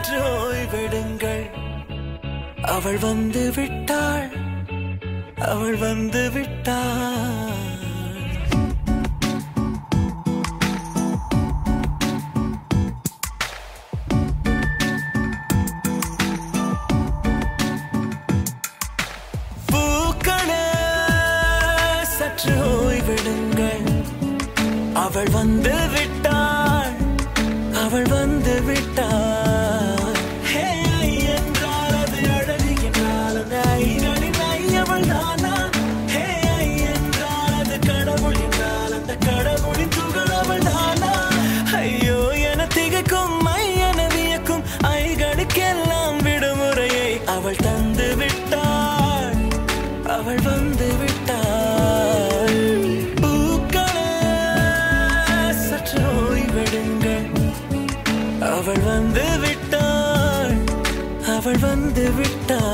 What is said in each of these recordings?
சற்று ஓய்வெடுங்கள். அவள் வந்து விட்டாள், அவள் வந்து விட்டாள். பூக்களே சற்று ஓய்வெடுங்கள். அவள் வந்து விட்டாள், அவள் வந்து விட்டாள். ஹே என்றால் அது அழகு என்றால் அந்த ஐகளின் ஐயவள் தானா? ஹே என்றால் அது கடவுள் என்றால் அந்த கடவுளின் துகள் அவள் தானா? ஐயோ என திகைக்கும் ஐயன வியக்கும் ஐகளுக்கெல்லாம் விடுமுறையை அவள் தந்து விட்டாள், அவள் வந்து விட்டாள். பூக்களே சற்று ஓய்வெடுங்கள். அவள் வந்து விட்டாள், அவள் வந்து விட்டாள்.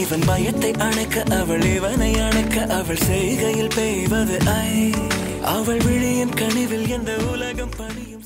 இவன் பயத்தை அணைக்க அவள் இவனை அணைக்க அவள் செய்கையில் பெய்வது ஐ. அவள் விழியின் கனிவில் எந்த உலகம் பணியும்.